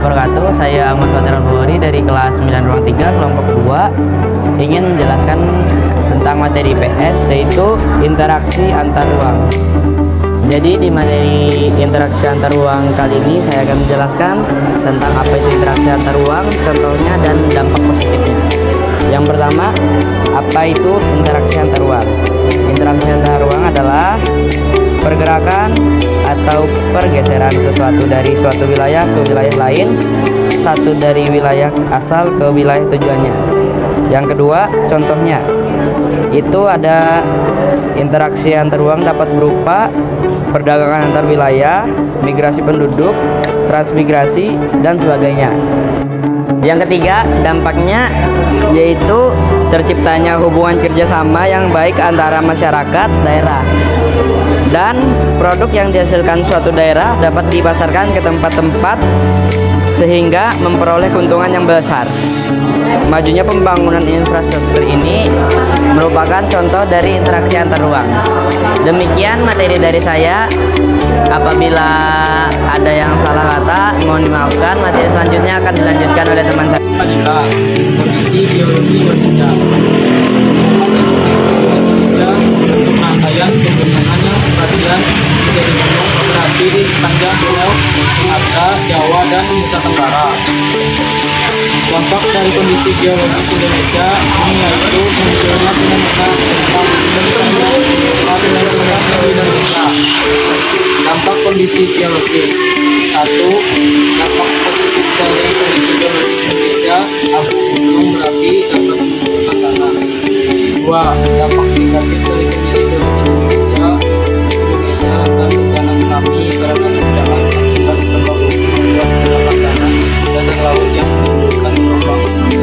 wabarakatuh. Saya Ahmad Fatir Al-Bukhari dari kelas 9 ruang 3 kelompok 2 ingin menjelaskan tentang materi IPS, yaitu interaksi antar ruang. Jadi di materi interaksi antar ruang kali ini saya akan menjelaskan tentang apa itu interaksi antar ruang, contohnya dan dampak positifnya. Yang pertama, apa itu interaksi antar ruang? Interaksi antar ruang adalah pergerakan atau pergeseran sesuatu dari suatu wilayah ke wilayah lain, satu dari wilayah asal ke wilayah tujuannya. Yang kedua, contohnya itu ada interaksi antar ruang dapat berupa perdagangan antar wilayah, migrasi penduduk, transmigrasi, dan sebagainya. Yang ketiga, dampaknya yaitu terciptanya hubungan kerjasama yang baik antara masyarakat daerah, dan produk yang dihasilkan suatu daerah dapat dipasarkan ke tempat-tempat sehingga memperoleh keuntungan yang besar. Majunya pembangunan infrastruktur ini merupakan contoh dari interaksi antar ruang. Demikian materi dari saya. Apabila ada yang salah kata, mohon dimaafkan. Materi selanjutnya akan dilanjutkan oleh teman saya. Kondisi geologi Indonesia. Untuk rangkaian penggunaannya sebagian menjadi gunung berarti di sepanjang pulau Sumatera, Jawa, dan Nusa Tenggara. Dampak dari kondisi geologis Indonesia ini yaitu munculnya fenomena di Indonesia. Dampak kondisi geologis. 1. Dampak positif dari kondisi geologis Indonesia, abu gunung berapi dapat mengumpulkan tanah. 2. Dampak negatif dari kondisi geologis Indonesia dan bencana tsunami karena guncangan akibat lembab membuat endapan tanah dasar laut yang menimbulkan gelombang tsunami.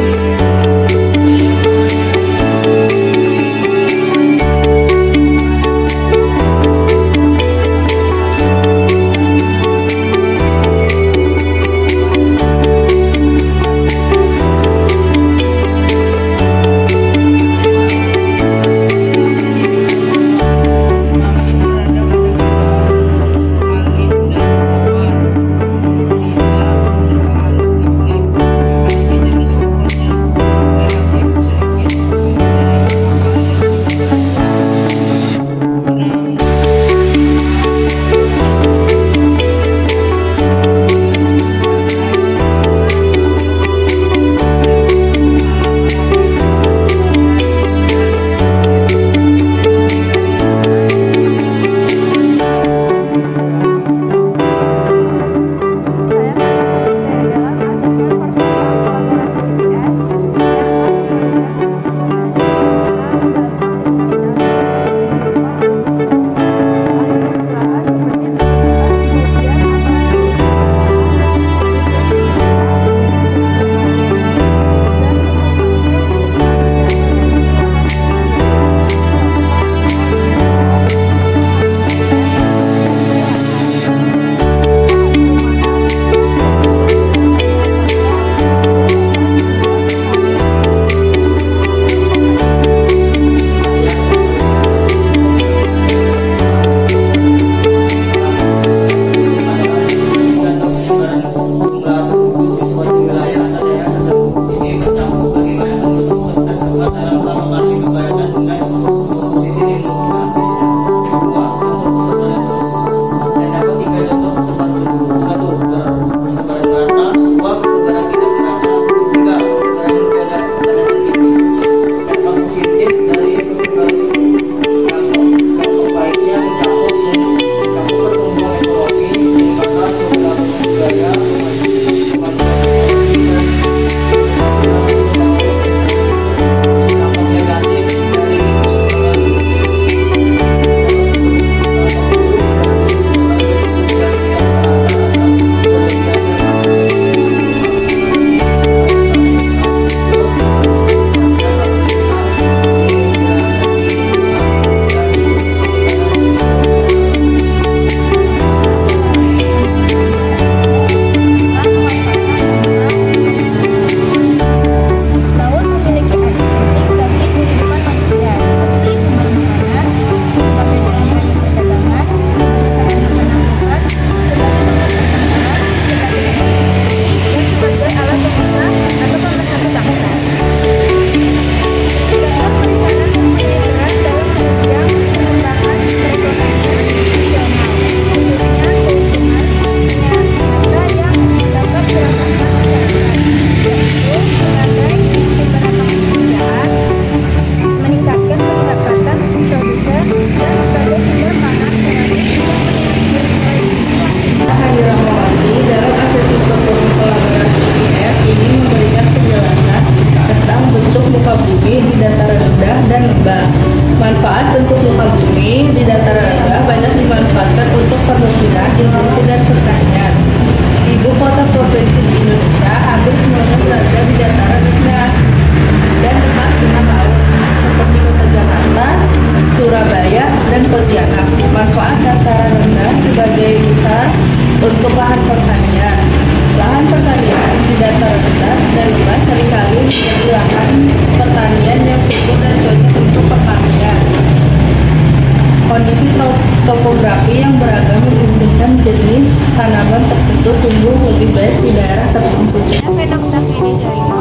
geografi yang beragam memungkinkan jenis tanaman tertentu tumbuh lebih baik di daerah tertentu. Fenomena ini